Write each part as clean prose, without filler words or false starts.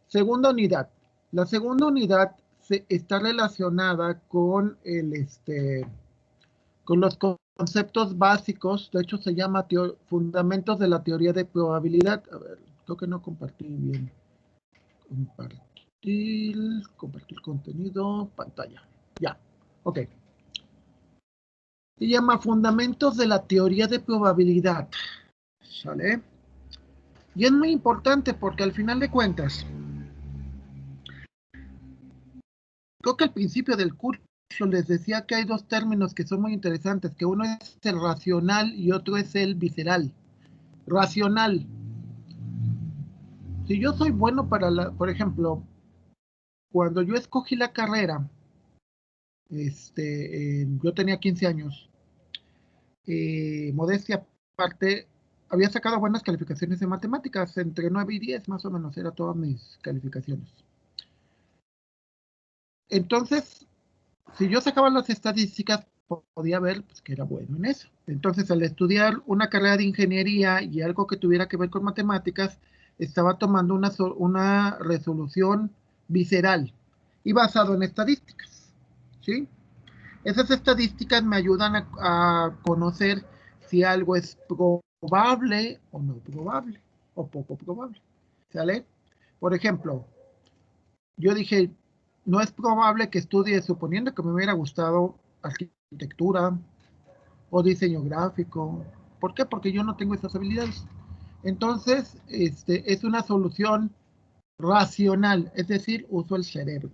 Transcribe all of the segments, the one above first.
Segunda unidad. La segunda unidad está relacionada con con los conceptos básicos. De hecho, se llama fundamentos de la teoría de probabilidad. A ver, creo que no compartí bien. Compartir contenido, pantalla. Ya, ok. Se llama fundamentos de la teoría de probabilidad. ¿Sale? Y es muy importante porque al final de cuentas, creo que al principio del curso les decía que hay dos términos que son muy interesantes, que uno es el racional y otro es el visceral. Racional. Si yo soy bueno por ejemplo, cuando yo escogí la carrera, yo tenía 15 años, modestia aparte, había sacado buenas calificaciones de matemáticas, entre 9 y 10 más o menos, eran todas mis calificaciones. Entonces, si yo sacaba las estadísticas, podía ver pues, que era bueno en eso. Entonces, al estudiar una carrera de ingeniería y algo que tuviera que ver con matemáticas, estaba tomando una resolución visceral y basado en estadísticas, ¿sí? Esas estadísticas me ayudan a conocer si algo es probable o no probable, o poco probable, ¿sale? Por ejemplo, yo dije, no es probable que estudie, suponiendo que me hubiera gustado arquitectura o diseño gráfico. ¿Por qué? Porque yo no tengo esas habilidades. Entonces, es una solución racional, es decir, uso el cerebro.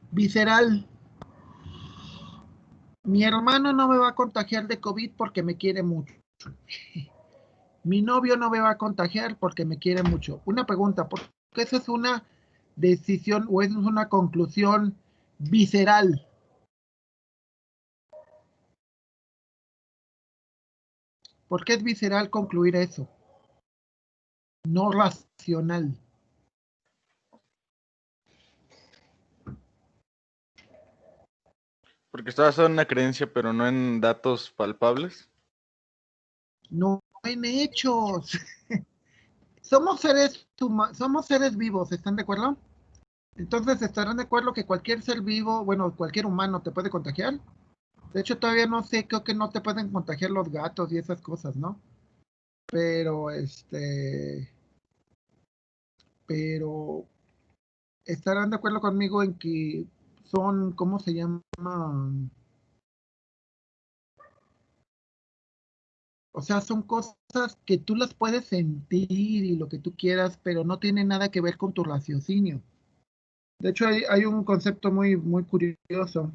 Visceral. Mi hermano no me va a contagiar de COVID porque me quiere mucho. Mi novio no me va a contagiar porque me quiere mucho. Una pregunta, ¿por qué esa es una decisión o esa es una conclusión visceral? ¿Por qué es visceral concluir eso? No racional. Porque está basado en una creencia, pero no en datos palpables. No en hechos. somos seres vivos, ¿están de acuerdo? Entonces, ¿estarán de acuerdo que cualquier ser vivo, bueno, cualquier humano te puede contagiar? De hecho, todavía no sé, creo que no te pueden contagiar los gatos y esas cosas, ¿no? Pero, pero estarán de acuerdo conmigo en que son, ¿cómo se llama? O sea, son cosas que tú las puedes sentir y lo que tú quieras, pero no tiene nada que ver con tu raciocinio. De hecho, hay un concepto muy curioso.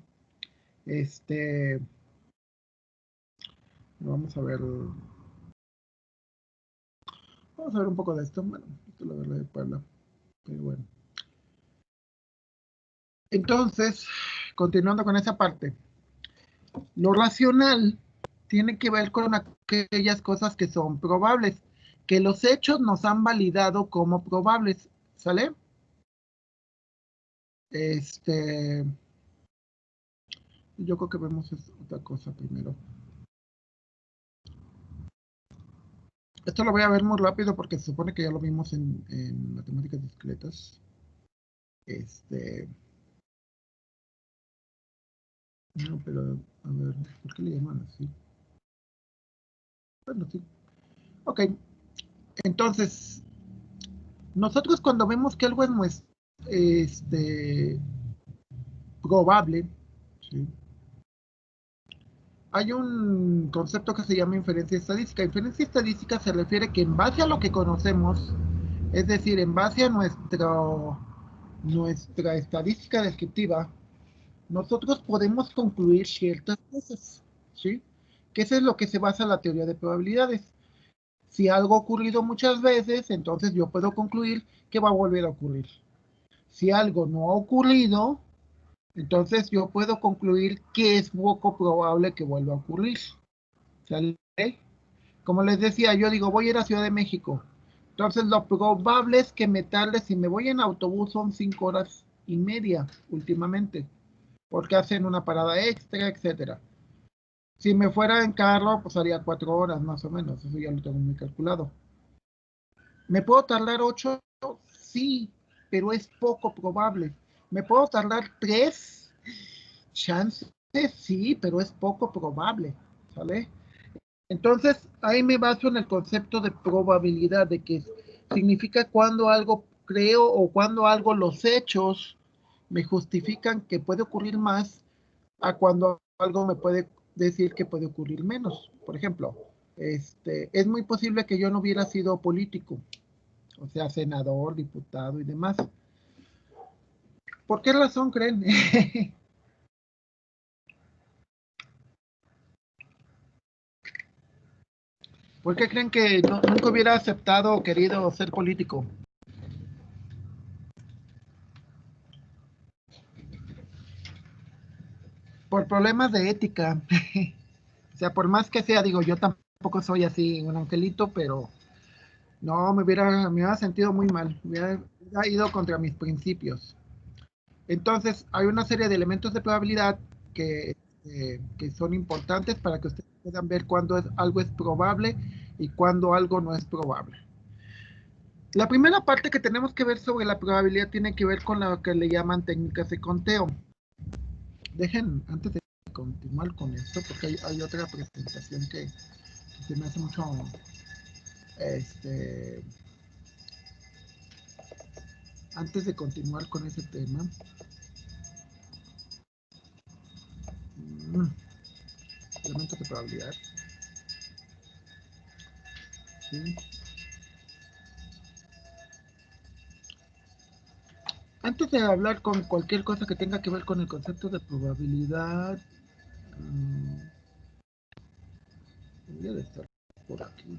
Vamos a ver. Vamos a ver un poco de esto. Bueno, esto lo de Puebla. Pero bueno. Entonces, continuando con esa parte. Lo racional tiene que ver con aquellas cosas que son probables, que los hechos nos han validado como probables, ¿sale? Yo creo que vemos otra cosa primero. Esto lo voy a ver muy rápido porque se supone que ya lo vimos en matemáticas discretas. No, pero a ver, ¿por qué le llaman así? Bueno, sí. Ok, entonces, nosotros cuando vemos que algo es probable, ¿sí? Hay un concepto que se llama inferencia estadística. Inferencia estadística se refiere que en base a lo que conocemos, es decir, en base a nuestra estadística descriptiva, nosotros podemos concluir ciertas cosas, ¿sí? Que eso es lo que se basa la teoría de probabilidades. Si algo ha ocurrido muchas veces, entonces yo puedo concluir que va a volver a ocurrir. Si algo no ha ocurrido, entonces yo puedo concluir que es poco probable que vuelva a ocurrir. ¿Sale? Como les decía, yo digo, voy a ir a Ciudad de México. Entonces lo probable es que me tarde, si me voy en autobús son 5 horas y media últimamente, porque hacen una parada extra, etcétera. Si me fuera en carro, pues haría 4 horas más o menos, eso ya lo tengo muy calculado. ¿Me puedo tardar 8? Sí, pero es poco probable. ¿Me puedo tardar 3 chances? Sí, pero es poco probable, ¿sale? Entonces, ahí me baso en el concepto de probabilidad, de que significa cuando algo creo o cuando algo, los hechos me justifican que puede ocurrir más a cuando algo me puede decir que puede ocurrir menos. Por ejemplo, es muy posible que yo no hubiera sido político, o sea, senador, diputado y demás. ¿Por qué razón creen? ¿Por qué creen que nunca hubiera aceptado o querido ser político? Por problemas de ética. O sea, por más que sea, digo, yo tampoco soy así un angelito, pero no, me hubiera sentido muy mal, hubiera ido contra mis principios. Entonces, hay una serie de elementos de probabilidad que son importantes para que ustedes puedan ver cuándo algo es probable y cuándo algo no es probable. La primera parte que tenemos que ver sobre la probabilidad tiene que ver con lo que le llaman técnicas de conteo. Dejen, antes de continuar con esto, porque hay otra presentación que se me hace mucho, antes de continuar con ese tema, elementos de probabilidad, ¿sí? Antes de hablar con cualquier cosa que tenga que ver con el concepto de probabilidad, debería de estar por aquí.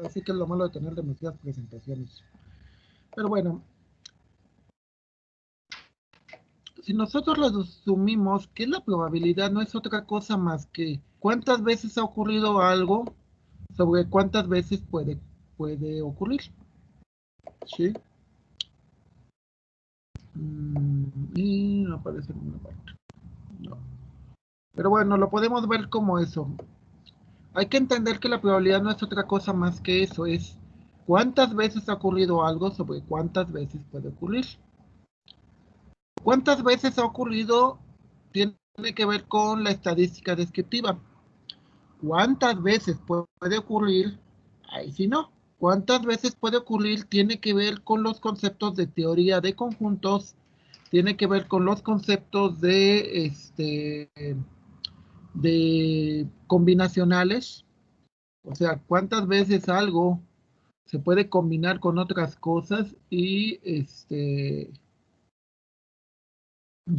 Así que es lo malo de tener demasiadas presentaciones. Pero bueno, si nosotros resumimos que la probabilidad no es otra cosa más que cuántas veces ha ocurrido algo sobre cuántas veces puede ocurrir. ¿Sí? Y no aparece en ninguna parte. No. Pero bueno, lo podemos ver como eso. Hay que entender que la probabilidad no es otra cosa más que eso, es cuántas veces ha ocurrido algo sobre cuántas veces puede ocurrir. ¿Cuántas veces ha ocurrido? Tiene que ver con la estadística descriptiva. ¿Cuántas veces puede ocurrir? Ahí sí no. ¿Cuántas veces puede ocurrir? Tiene que ver con los conceptos de teoría de conjuntos, tiene que ver con los conceptos de combinacionales, o sea, cuántas veces algo se puede combinar con otras cosas y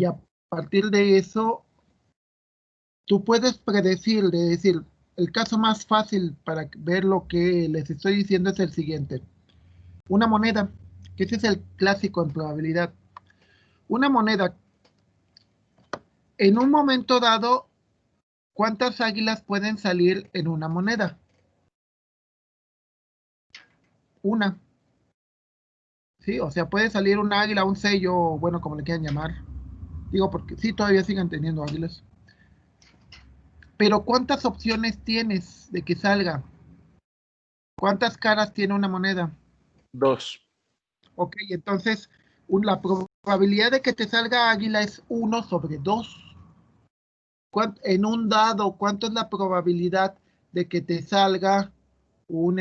a partir de eso tú puedes predecir, de decir, el caso más fácil para ver lo que les estoy diciendo es el siguiente. Una moneda, que ese es el clásico en probabilidad. Una moneda, en un momento dado, ¿cuántas águilas pueden salir en una moneda? Una. ¿Sí? O sea, puede salir un águila, un sello, bueno, como le quieran llamar. Digo, porque sí, todavía siguen teniendo águilas. Pero ¿cuántas opciones tienes de que salga? ¿Cuántas caras tiene una moneda? 2. Ok, entonces la probabilidad de que te salga águila es 1 sobre 2. En un dado, ¿cuánto es la probabilidad de que te salga un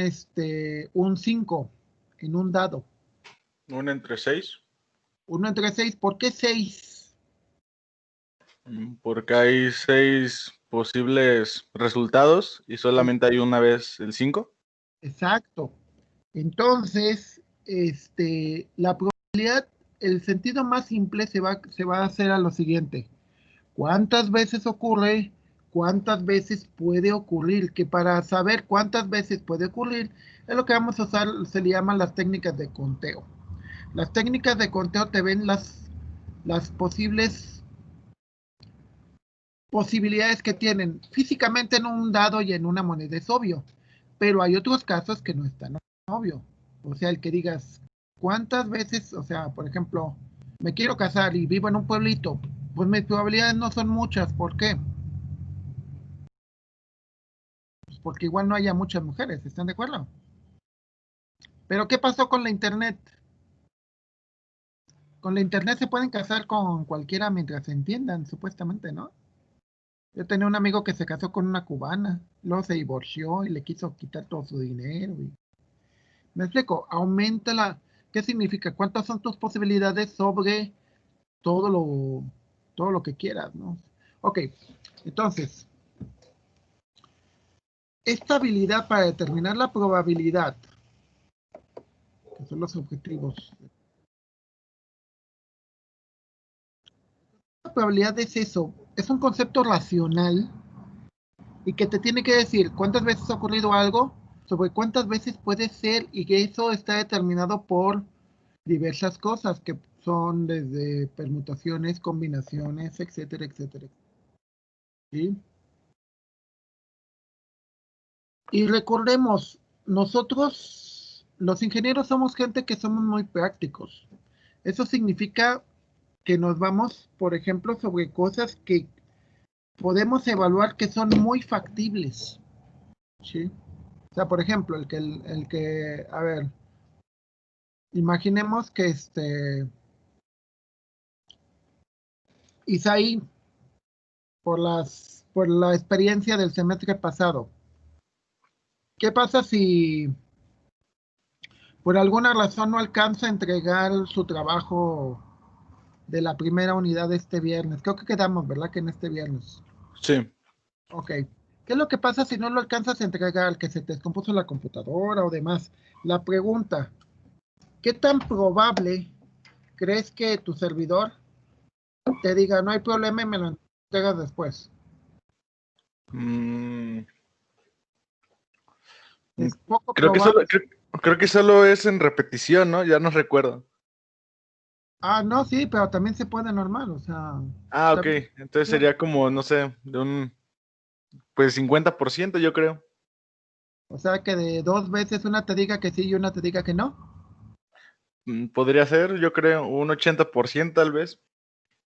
5 en un dado? 1 entre 6. 1 entre 6, ¿por qué 6? Porque hay 6 posibles resultados y solamente hay una vez el 5. Exacto. Entonces, la probabilidad, el sentido más simple se va a hacer a lo siguiente. ¿Cuántas veces ocurre? ¿Cuántas veces puede ocurrir? Que para saber cuántas veces puede ocurrir, es lo que vamos a usar, se le llaman las técnicas de conteo. Las técnicas de conteo te ven las posibilidades que tienen físicamente en un dado y en una moneda, es obvio, pero hay otros casos que no están obvio. O sea, el que digas cuántas veces, o sea, por ejemplo, me quiero casar y vivo en un pueblito, pues mis probabilidades no son muchas. ¿Por qué? Pues porque igual no haya muchas mujeres, ¿están de acuerdo? Pero ¿qué pasó con la internet? Con la internet se pueden casar con cualquiera mientras se entiendan, supuestamente, ¿no? Yo tenía un amigo que se casó con una cubana, luego se divorció y le quiso quitar todo su dinero. Me explico, aumenta la... ¿Qué significa? ¿Cuántas son tus posibilidades sobre todo todo lo que quieras, ¿no? Ok, entonces, esta habilidad para determinar la probabilidad, que son los objetivos. La probabilidad es eso, es un concepto racional y que te tiene que decir cuántas veces ha ocurrido algo, sobre cuántas veces puede ser y que eso está determinado por diversas cosas que son desde permutaciones, combinaciones, etcétera, etcétera. ¿Sí? Y recordemos, nosotros, los ingenieros, somos gente que somos muy prácticos. Eso significa que nos vamos, por ejemplo, sobre cosas que podemos evaluar que son muy factibles. ¿Sí? O sea, por ejemplo, a ver, imaginemos que Isaí, por la experiencia del semestre pasado, ¿qué pasa si por alguna razón no alcanza a entregar su trabajo de la primera unidad este viernes? Creo que quedamos, ¿verdad? Que en este viernes. Sí. Ok. ¿Qué es lo que pasa si no lo alcanzas a entregar, que se te descompuso la computadora o demás? La pregunta, ¿qué tan probable crees que tu servidor te diga, no hay problema y me lo entregas después? Mm, Es poco creo que solo, probable. creo que solo es en repetición, ¿no? Ya no recuerdo. Ah, no, sí, pero también se puede normal, o sea, Ah, ok. también, Entonces sería como, no sé, de un, pues 50%, yo creo. o sea, que de dos veces una te diga que sí y una te diga que no. Podría ser, yo creo, un 80% tal vez.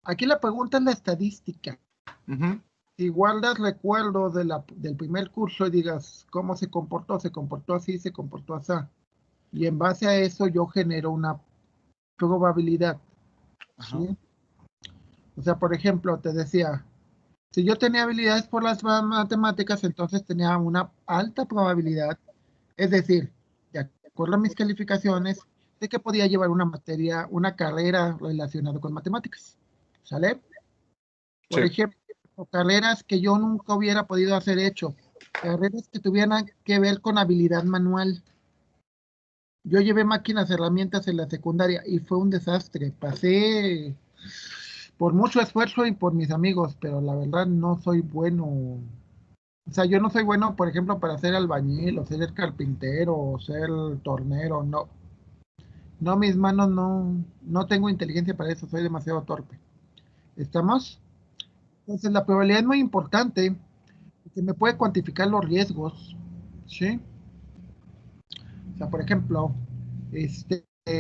Aquí la pregunta es la estadística. Ujú. Si guardas recuerdos del primer curso y digas cómo se comportó así, se comportó así. Y en base a eso yo genero una probabilidad, Ajá. ¿sí? O sea, por ejemplo, te decía, si yo tenía habilidades por las matemáticas, entonces tenía una alta probabilidad, es decir, de acuerdo a mis calificaciones, de que podía llevar una materia, una carrera relacionada con matemáticas. ¿Sale? Por Sí. ejemplo, carreras que yo nunca hubiera podido hacer hecho, carreras que tuvieran que ver con habilidad manual. Yo llevé máquinas, herramientas en la secundaria y fue un desastre. Pasé por mucho esfuerzo y por mis amigos, pero la verdad no soy bueno. O sea, yo no soy bueno, por ejemplo, para ser albañil o ser el carpintero o ser tornero, no. No, mis manos no tengo inteligencia para eso, soy demasiado torpe. ¿Estamos? Entonces la probabilidad es muy importante porque me puede cuantificar los riesgos, ¿sí? O sea, por ejemplo,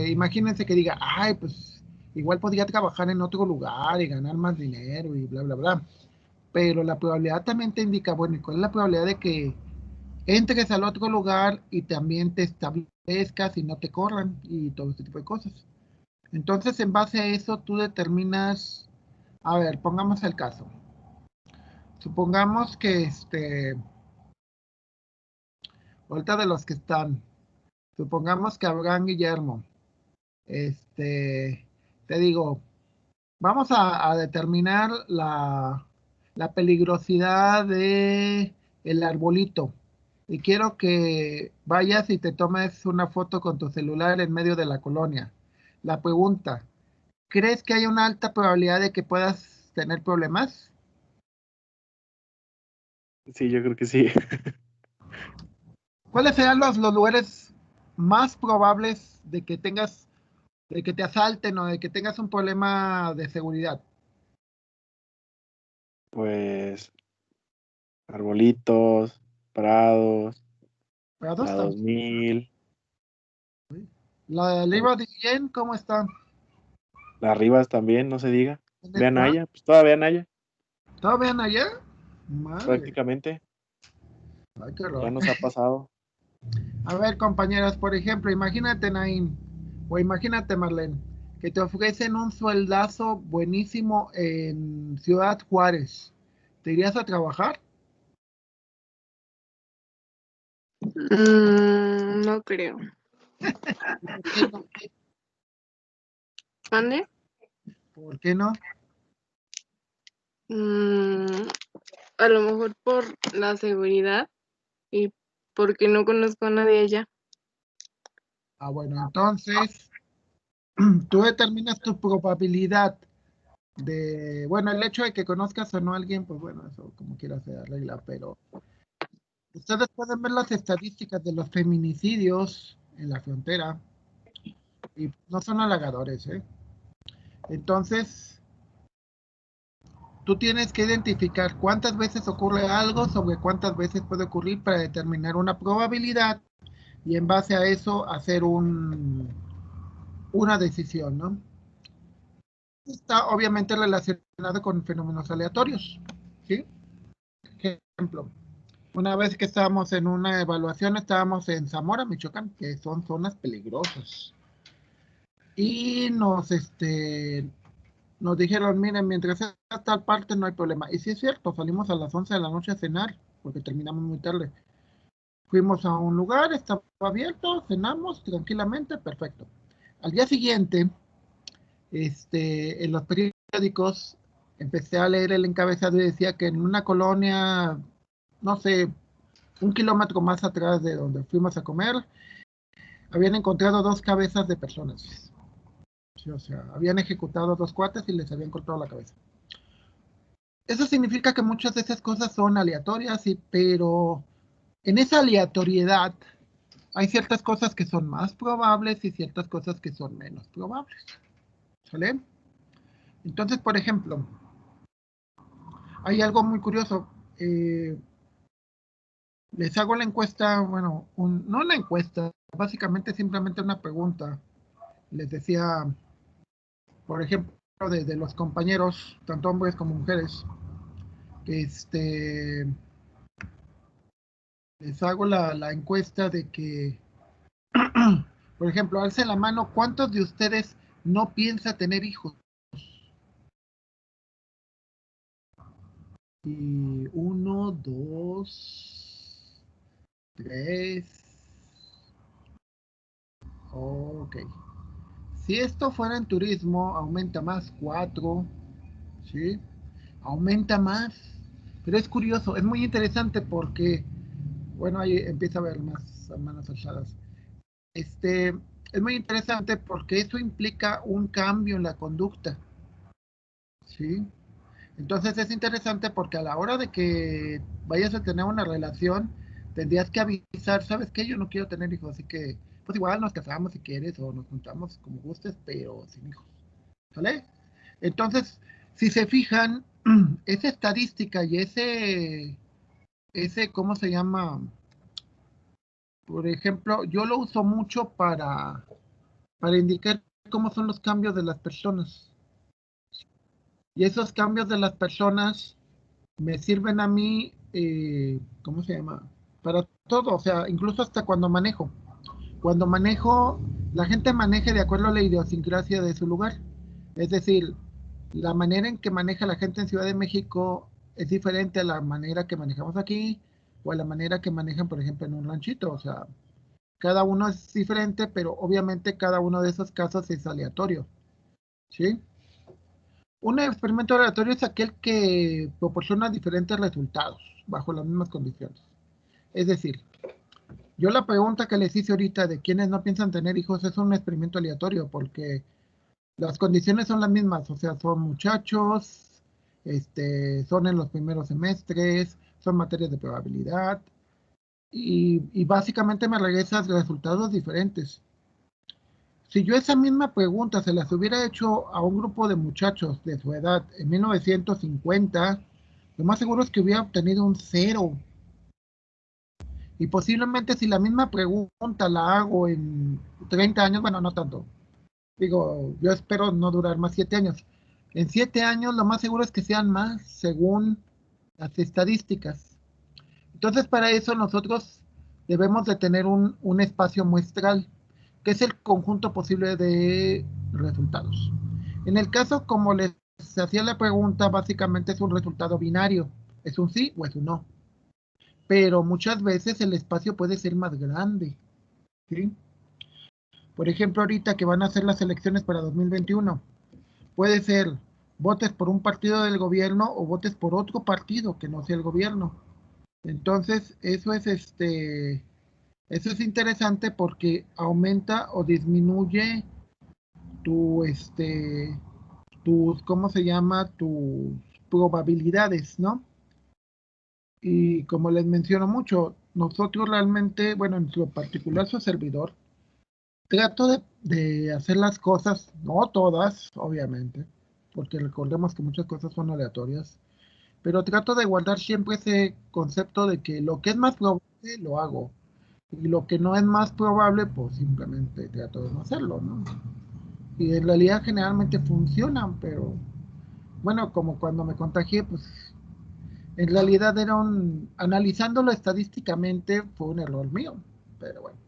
imagínense que diga, ay, pues igual podría trabajar en otro lugar y ganar más dinero y bla, bla, bla. Pero la probabilidad también te indica, bueno, ¿y cuál es la probabilidad de que entres al otro lugar y también te establezcas y no te corran y todo este tipo de cosas? Entonces, en base a eso, tú determinas, a ver, pongamos el caso. Supongamos que ahorita de los que están, supongamos que Abraham Guillermo, te digo, vamos a determinar la peligrosidad de el arbolito. Y quiero que vayas y te tomes una foto con tu celular en medio de la colonia. La pregunta, ¿crees que hay una alta probabilidad de que puedas tener problemas? Sí, yo creo que sí. ¿Cuáles serán los lugares más probables de que tengas, de que te asalten o de que tengas un problema de seguridad? Pues arbolitos, prados, ¿Para dónde la están? 2000. La de Libra de Yen, ¿cómo está? Las Rivas también, no se diga. ¿Dónde Vean está? Naya, pues todavía Naya, ¿Todavía en allá? Madre, prácticamente. ay, qué Ya horror. nos ha pasado. A ver, compañeras, por ejemplo, imagínate, Naim, o imagínate, Marlene, que te ofrecen un sueldazo buenísimo en Ciudad Juárez. ¿Te irías a trabajar? No creo. ¿Por qué no? ¿Mande? ¿Por qué no? Mm, a lo mejor por la seguridad y porque no conozco a nadie allá. Ah, bueno, entonces tú determinas tu probabilidad de, bueno, el hecho de que conozcas o no a alguien, pues bueno, eso como quieras se arregla, pero ustedes pueden ver las estadísticas de los feminicidios en la frontera y no son halagadores, ¿eh? Entonces, tú tienes que identificar cuántas veces ocurre algo sobre cuántas veces puede ocurrir para determinar una probabilidad y en base a eso hacer una decisión, ¿no? Está obviamente relacionado con fenómenos aleatorios, ¿sí? Ejemplo, una vez que estábamos en una evaluación, estábamos en Zamora, Michoacán, que son zonas peligrosas. Y nos dijeron, miren, mientras sea tal parte no hay problema. Y sí es cierto, salimos a las 11 de la noche a cenar, porque terminamos muy tarde. Fuimos a un lugar, estaba abierto, cenamos tranquilamente, perfecto. Al día siguiente, en los periódicos, empecé a leer el encabezado y decía que en una colonia, no sé, 1 kilómetro más atrás de donde fuimos a comer, habían encontrado 2 cabezas de personas. Sí, o sea, habían ejecutado 2 cuates y les habían cortado la cabeza. Eso significa que muchas de esas cosas son aleatorias, pero en esa aleatoriedad hay ciertas cosas que son más probables y ciertas cosas que son menos probables. ¿Sale? Entonces, por ejemplo, hay algo muy curioso. Les hago la encuesta, bueno, no la encuesta, básicamente simplemente una pregunta. Les decía, por ejemplo, de los compañeros, tanto hombres como mujeres, este, les hago la encuesta de que, por ejemplo, alcen la mano, ¿cuántos de ustedes no piensa tener hijos? Y 1, 2, 3. Ok. Si esto fuera en turismo, aumenta más 4. ¿Sí? Aumenta más. Pero es curioso, es muy interesante porque, bueno, ahí empieza a haber más manos alzadas. Es muy interesante porque eso implica un cambio en la conducta. ¿Sí? Entonces es interesante porque a la hora de que vayas a tener una relación, tendrías que avisar, ¿sabes qué? Yo no quiero tener hijos, así que pues igual nos casamos si quieres o nos juntamos como gustes, pero sin hijos. ¿Sale? Entonces, si se fijan, esa estadística y ¿cómo se llama? Por ejemplo, yo lo uso mucho para indicar cómo son los cambios de las personas. Y esos cambios de las personas me sirven a mí, ¿cómo se llama? Para todo, o sea, incluso hasta cuando manejo. Cuando manejo, la gente maneja de acuerdo a la idiosincrasia de su lugar. Es decir, la manera en que maneja la gente en Ciudad de México es diferente a la manera que manejamos aquí o a la manera que manejan, por ejemplo, en un ranchito. O sea, cada uno es diferente, pero obviamente cada uno de esos casos es aleatorio. ¿Sí? Un experimento aleatorio es aquel que proporciona diferentes resultados bajo las mismas condiciones. Es decir, yo la pregunta que les hice ahorita de quienes no piensan tener hijos es un experimento aleatorio porque las condiciones son las mismas, o sea, son muchachos, son en los primeros semestres, son materias de probabilidad y básicamente me regresan resultados diferentes. Si yo esa misma pregunta se las hubiera hecho a un grupo de muchachos de su edad en 1950, lo más seguro es que hubiera obtenido un 0. Y posiblemente si la misma pregunta la hago en 30 años, bueno, no tanto, Digo, yo espero no durar más 7 años. En 7 años lo más seguro es que sean más, según las estadísticas. Entonces, para eso nosotros debemos de tener un espacio muestral, que es el conjunto posible de resultados. En el caso, como les hacía la pregunta, básicamente es un resultado binario. Es un sí o es un no. Pero muchas veces el espacio puede ser más grande, ¿sí? Por ejemplo, ahorita que van a hacer las elecciones para 2021, puede ser votes por un partido del gobierno o votes por otro partido que no sea el gobierno. Entonces, eso es interesante porque aumenta o disminuye tu, tus, ¿cómo se llama? Tus probabilidades, ¿no? Y como les menciono mucho, nosotros realmente, bueno, en lo particular su servidor, trato de hacer las cosas, no todas, obviamente, porque recordemos que muchas cosas son aleatorias, pero trato de guardar siempre ese concepto de que lo que es más probable lo hago, y lo que no es más probable, pues simplemente trato de no hacerlo, ¿no? Y en realidad generalmente funcionan, pero bueno, como cuando me contagié, pues en realidad analizándolo estadísticamente fue un error mío, pero bueno.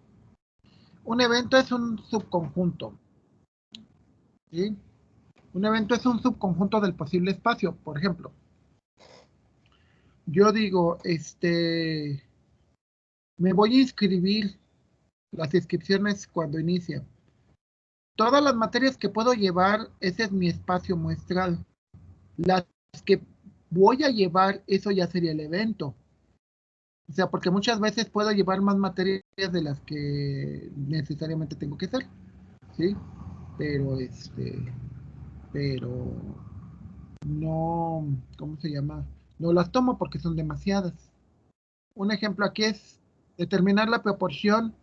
Un evento es un subconjunto, ¿sí? Un evento es un subconjunto del posible espacio. Por ejemplo, yo digo, me voy a inscribir, las inscripciones cuando inicia. Todas las materias que puedo llevar, ese es mi espacio muestral. Las que voy a llevar, eso ya sería el evento. O sea, porque muchas veces puedo llevar más materias de las que necesariamente tengo que hacer, ¿sí? Pero, pero no, ¿cómo se llama? No las tomo porque son demasiadas. Un ejemplo aquí es determinar la proporción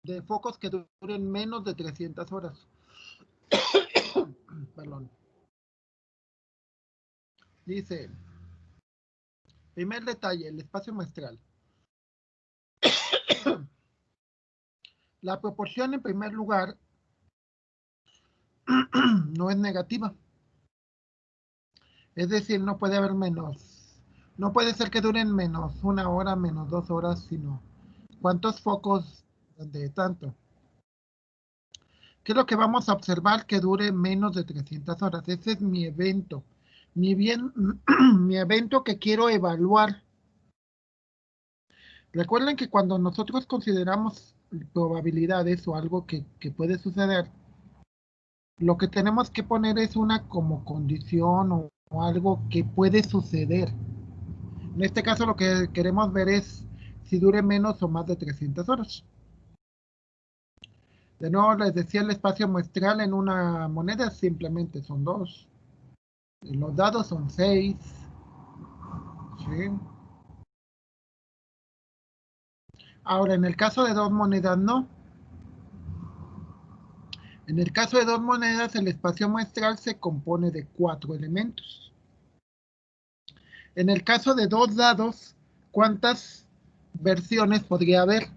de focos que duren menos de 300 horas. Perdón. Dice, primer detalle, el espacio muestral. La proporción, en primer lugar, no es negativa. Es decir, no puede haber menos. No puede ser que duren menos 1 hora, menos 2 horas, sino ¿cuántos focos de tanto? ¿Qué es lo que vamos a observar que dure menos de 300 horas? Ese es mi evento. Mi evento que quiero evaluar. Recuerden que cuando nosotros consideramos probabilidades o algo que puede suceder, lo que tenemos que poner es una como condición o algo que puede suceder. En este caso lo que queremos ver es si dure menos o más de 300 horas. De nuevo les decía, el espacio muestral en una moneda simplemente son 2. Los dados son 6. ¿Sí? Ahora, en el caso de 2 monedas, no. En el caso de 2 monedas, el espacio muestral se compone de 4 elementos. En el caso de 2 dados, ¿cuántas versiones podría haber?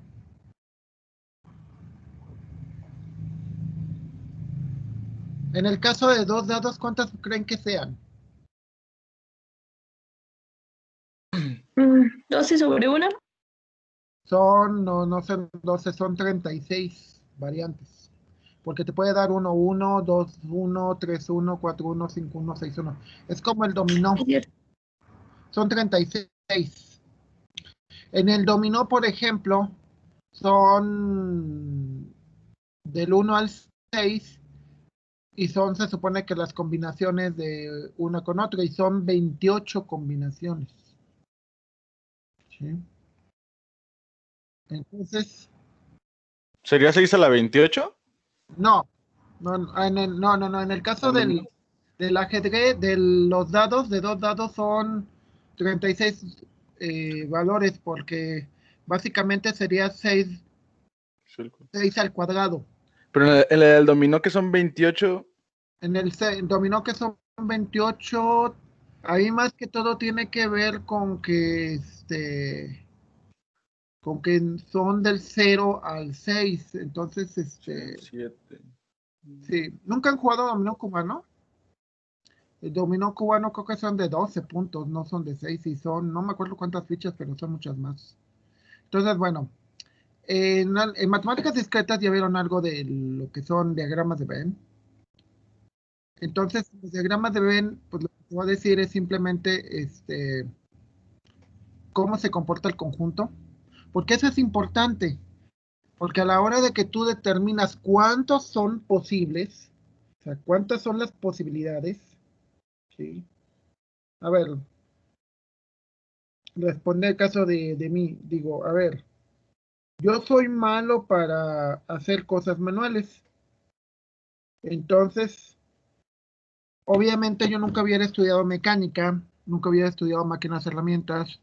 En el caso de 2 dados, ¿cuántas creen que sean? 12/1. No son 12, son 36 variantes. Porque te puede dar 1, 1, 2, 1, 3, 1, 4, 1, 5, 1, 6, 1. Es como el dominó. Es cierto. Son 36. En el dominó, por ejemplo, son del 1 al 6 y se supone que las combinaciones de una con otra y son 28 combinaciones. ¿Sí? Entonces, ¿Sería 6 a la 28? no, en el caso del ajedrez, de los dados, de 2 dados son 36 valores, porque básicamente sería 6 al cuadrado. Pero en el dominó que son 28. En el dominó que son 28, ahí más que todo tiene que ver con que con que son del 0 al 6. Entonces, 7. sí, ¿nunca han jugado dominó cubano? El dominó cubano creo que son de 12 puntos, no son de 6 y son, no me acuerdo cuántas fichas, pero son muchas más. Entonces, bueno, en matemáticas discretas ya vieron algo de lo que son diagramas de Venn. Entonces, los diagramas de Venn, pues lo que te voy a decir es simplemente cómo se comporta el conjunto, porque eso es importante, porque a la hora de que tú determinas cuántos son posibles, o sea, cuántas son las posibilidades, ¿sí? A ver, responde el caso de mí, digo, a ver, yo soy malo para hacer cosas manuales, entonces, obviamente yo nunca hubiera estudiado mecánica, nunca hubiera estudiado máquinas herramientas,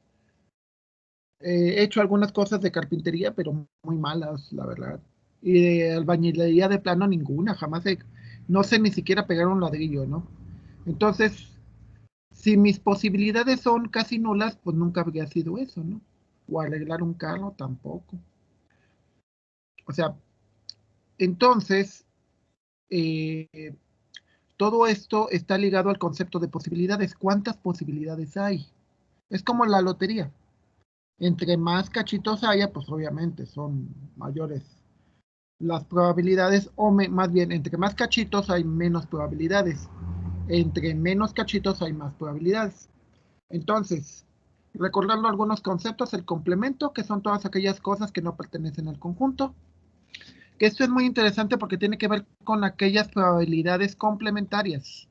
he hecho algunas cosas de carpintería, pero muy malas, la verdad. Y de albañilería de plano ninguna, no sé ni siquiera pegar un ladrillo, ¿no? Entonces, si mis posibilidades son casi nulas, pues nunca habría sido eso, ¿no? O arreglar un carro tampoco. O sea, entonces, eh, todo esto está ligado al concepto de posibilidades. ¿Cuántas posibilidades hay? Es como la lotería. Entre más cachitos haya, pues obviamente son mayores las probabilidades, o más bien, entre más cachitos hay menos probabilidades. Entre menos cachitos hay más probabilidades. Entonces, recordando algunos conceptos, el complemento, que son todas aquellas cosas que no pertenecen al conjunto. Que esto es muy interesante porque tiene que ver con aquellas probabilidades complementarias.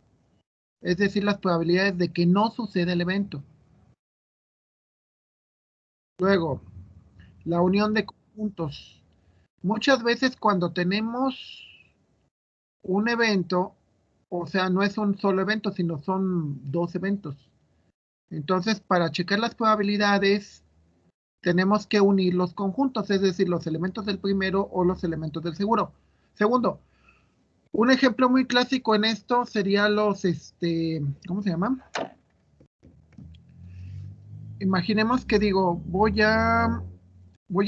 Es decir, las probabilidades de que no suceda el evento. Luego, la unión de conjuntos. Muchas veces cuando tenemos un evento, o sea, no es un solo evento, sino son dos eventos. Entonces, para checar las probabilidades, tenemos que unir los conjuntos, es decir, los elementos del primero o los elementos del segundo. Un ejemplo muy clásico en esto sería ¿cómo se llaman? Imaginemos que digo, voy a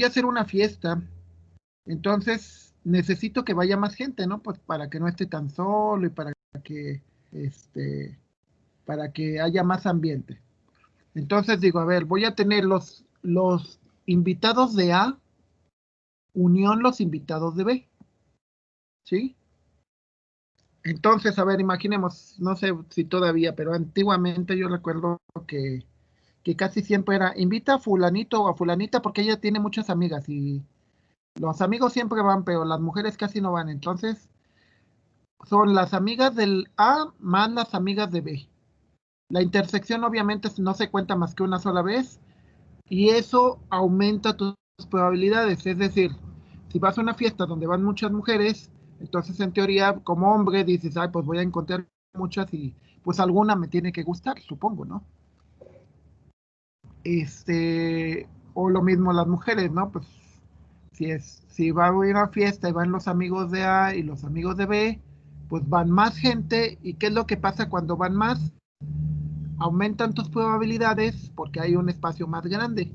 hacer una fiesta, entonces necesito que vaya más gente, ¿no? Pues para que no esté tan solo y que, este, para que haya más ambiente. Entonces digo, a ver, voy a tener los invitados de A, unión los invitados de B, ¿sí? Entonces, a ver, imaginemos, no sé si todavía, pero antiguamente yo recuerdo que casi siempre era, invita a fulanito o a fulanita porque ella tiene muchas amigas y los amigos siempre van, pero las mujeres casi no van. Entonces, son las amigas del A más las amigas de B. La intersección obviamente no se cuenta más que una sola vez y eso aumenta tus probabilidades. Es decir, si vas a una fiesta donde van muchas mujeres, entonces en teoría como hombre dices, ay, pues voy a encontrar muchas y pues alguna me tiene que gustar, supongo, ¿no? O lo mismo las mujeres, ¿no? Pues si va a haber una fiesta y van los amigos de A y los amigos de B, pues van más gente. ¿Y qué es lo que pasa cuando van más? Aumentan tus probabilidades porque hay un espacio más grande.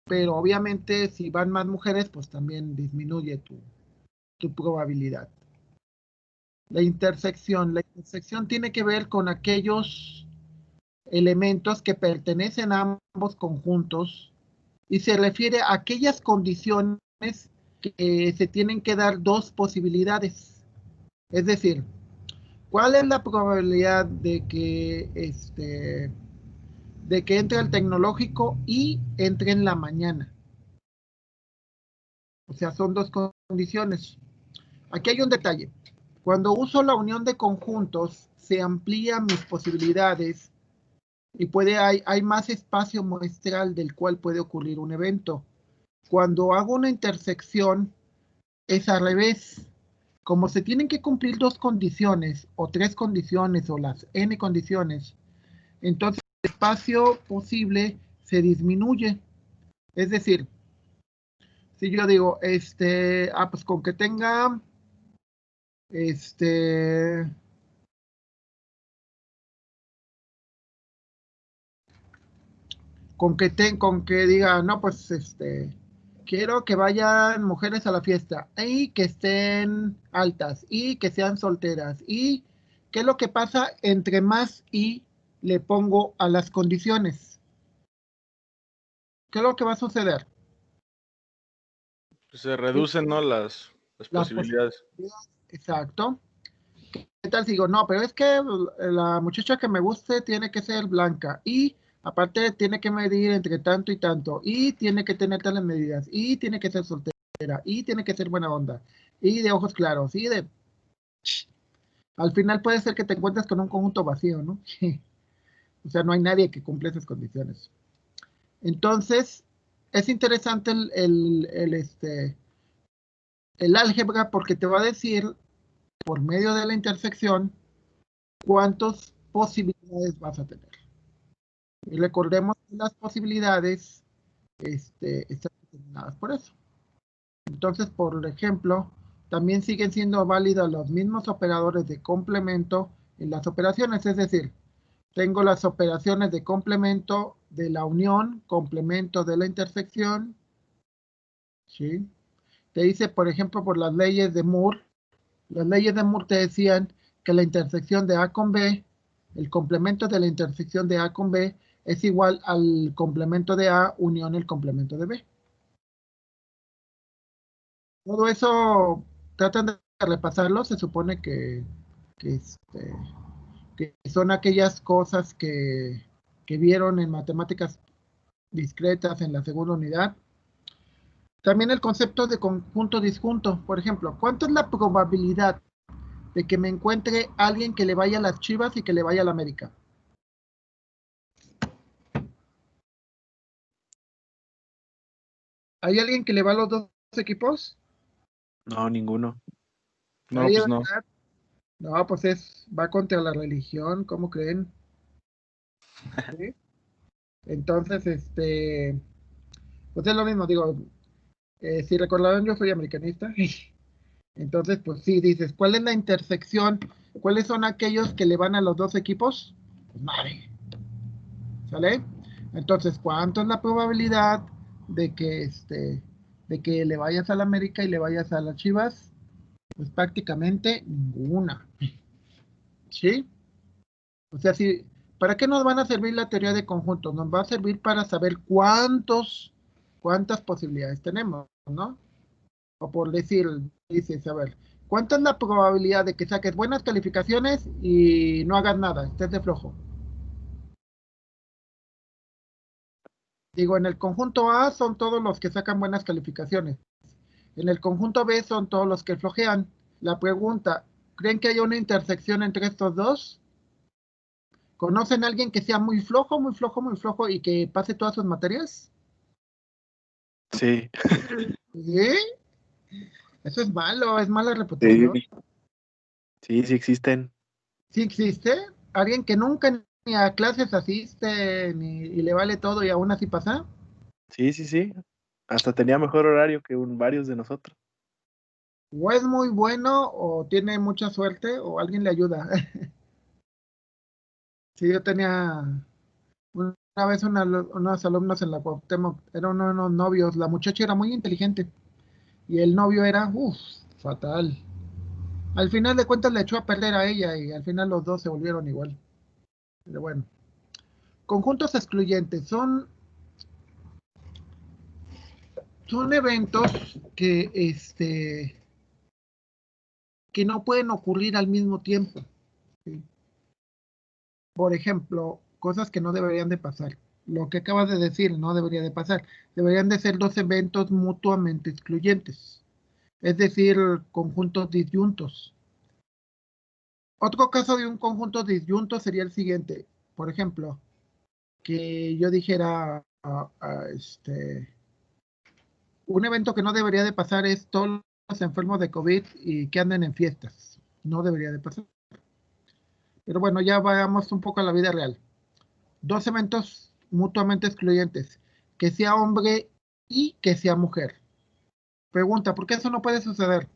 Pero obviamente si van más mujeres, pues también disminuye tu probabilidad. La intersección tiene que ver con aquellos elementos que pertenecen a ambos conjuntos y se refiere a aquellas condiciones que se tienen que dar dos posibilidades. Es decir, ¿cuál es la probabilidad de que entre al tecnológico y entre en la mañana? O sea, son dos condiciones. Aquí hay un detalle. Cuando uso la unión de conjuntos, se amplían mis posibilidades y hay más espacio muestral del cual puede ocurrir un evento. Cuando hago una intersección, es al revés. Como se tienen que cumplir dos condiciones, o tres condiciones, o las n condiciones, entonces el espacio posible se disminuye. Es decir, si yo digo, pues con que tenga, este, con que diga, no, pues, quiero que vayan mujeres a la fiesta y que estén altas y que sean solteras. ¿Y qué es lo que pasa entre más y le pongo a las condiciones? ¿Qué es lo que va a suceder? Se reducen, ¿no? Las Las posibilidades. Exacto. ¿Qué tal si digo, no, pero es que la muchacha que me guste tiene que ser blanca y aparte tiene que medir entre tanto y tanto y tiene que tener tales medidas y tiene que ser soltera y tiene que ser buena onda y de ojos claros y de... Al final puede ser que te encuentres con un conjunto vacío, ¿no? O sea, no hay nadie que cumpla esas condiciones. Entonces, es interesante el álgebra porque te va a decir, por medio de la intersección, cuántas posibilidades vas a tener. Y recordemos que las posibilidades están determinadas por eso. Entonces, por ejemplo, también siguen siendo válidos los mismos operadores de complemento en las operaciones, es decir, tengo las operaciones de complemento de la unión, complemento de la intersección, ¿sí? Te dice, por ejemplo, por las leyes de Moore te decían que la intersección de A con B, el complemento de la intersección de A con B es igual al complemento de A unión el complemento de B. Todo eso tratan de repasarlo, se supone que, este, que son aquellas cosas que vieron en matemáticas discretas en la segunda unidad. También el concepto de conjunto disjunto, por ejemplo, ¿cuánto es la probabilidad de que me encuentre alguien que le vaya a las Chivas y que le vaya a la América? ¿Hay alguien que le va a los dos equipos? No, ninguno. No, ¿Nadie, pues no. verdad? No, pues va contra la religión, ¿cómo creen? ¿Sí? Entonces, pues es lo mismo, digo, si recordaron, yo soy americanista, entonces, pues sí, dices, ¿cuál es la intersección? ¿Cuáles son aquellos que le van a los dos equipos? Pues madre, ¿sale? Entonces, ¿cuánto es la probabilidad de que le vayas a la América y le vayas a las Chivas? Pues prácticamente ninguna, ¿sí? O sea, si, ¿para qué nos van a servir la teoría de conjuntos? Nos va a servir para saber cuántas posibilidades tenemos, ¿no? O por decir, dices, a ver, ¿cuánta es la probabilidad de que saques buenas calificaciones y no hagas nada, estés de flojo? Digo, en el conjunto A son todos los que sacan buenas calificaciones. En el conjunto B son todos los que flojean. La pregunta, ¿creen que hay una intersección entre estos dos? ¿Conocen a alguien que sea muy flojo, muy flojo, muy flojo y que pase todas sus materias? Sí. ¿Sí? Eso es malo, es mala Sí, reputación. sí existen. ¿Sí existe? ¿Alguien que nunca ni a clases asiste y le vale todo y aún así pasa? Sí. Hasta tenía mejor horario que varios de nosotros. O es muy bueno o tiene mucha suerte o alguien le ayuda. Sí, yo tenía una vez unos alumnos en la Cuauhtémoc, eran unos novios, la muchacha era muy inteligente y el novio era, fatal. Al final de cuentas le echó a perder a ella y al final los dos se volvieron igual. Pero bueno, conjuntos excluyentes son eventos que no pueden ocurrir al mismo tiempo, ¿sí? Por ejemplo, cosas que no deberían de pasar. Lo que acabas de decir no debería de pasar. Deberían de ser dos eventos mutuamente excluyentes, es decir, conjuntos disyuntos. Otro caso de un conjunto disyunto sería el siguiente. Por ejemplo, que yo dijera, un evento que no debería de pasar es todos los enfermos de COVID y que anden en fiestas. No debería de pasar. Pero bueno, ya vayamos un poco a la vida real. Dos eventos mutuamente excluyentes, que sea hombre y que sea mujer. Pregunta, ¿por qué eso no puede suceder?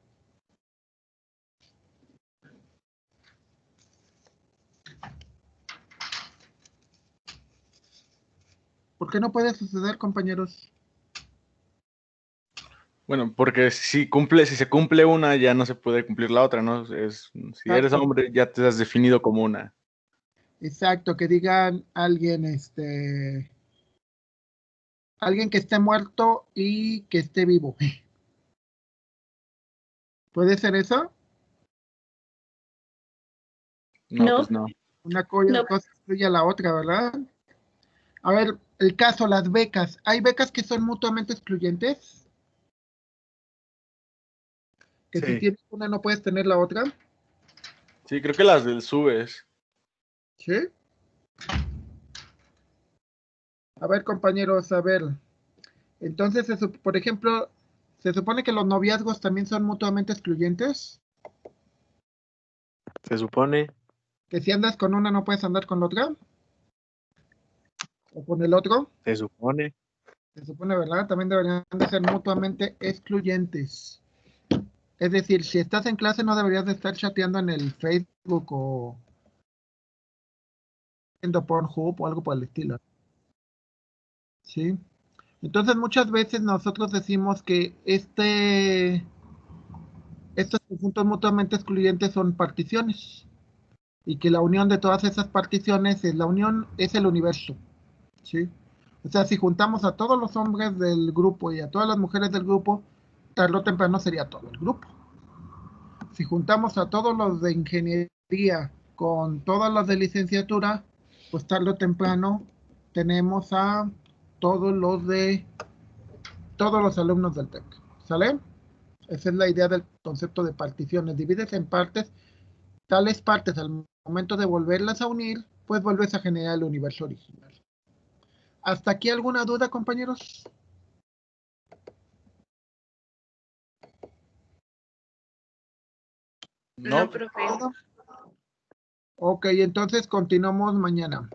¿Por qué no puede suceder, compañeros? Bueno, porque si se cumple una, ya no se puede cumplir la otra, ¿no? Si eres Exacto. hombre, ya te has definido como una. Exacto, que digan alguien, alguien que esté muerto y que esté vivo. ¿Puede ser eso? No, No, pues no. Una no. cosa excluye a la otra, ¿verdad? A ver, el caso, las becas. ¿Hay becas que son mutuamente excluyentes? Que si Sí. tienes una no puedes tener la otra. Sí, creo que las del subes. ¿Sí? A ver, compañeros, a ver. Entonces, por ejemplo, ¿se supone que los noviazgos también son mutuamente excluyentes? Se supone. Que si andas con una no puedes andar con la otra. O con el otro. Se supone. Se supone, ¿verdad? También deberían de ser mutuamente excluyentes. Es decir, si estás en clase no deberías de estar chateando en el Facebook o viendo Pornhub o algo por el estilo. ¿Sí? Entonces muchas veces nosotros decimos que estos conjuntos mutuamente excluyentes son particiones y que la unión de todas esas particiones es la unión, es el universo. ¿Sí? O sea, si juntamos a todos los hombres del grupo y a todas las mujeres del grupo, tarde o temprano sería todo el grupo. Si juntamos a todos los de ingeniería con todas las de licenciatura, pues tarde o temprano tenemos a todos los alumnos del TEC. ¿Sale? Esa es la idea del concepto de particiones. Divides en partes, tales partes al momento de volverlas a unir, pues vuelves a generar el universo original. ¿Hasta aquí alguna duda, compañeros? No, No, profe. Ok, entonces continuamos mañana.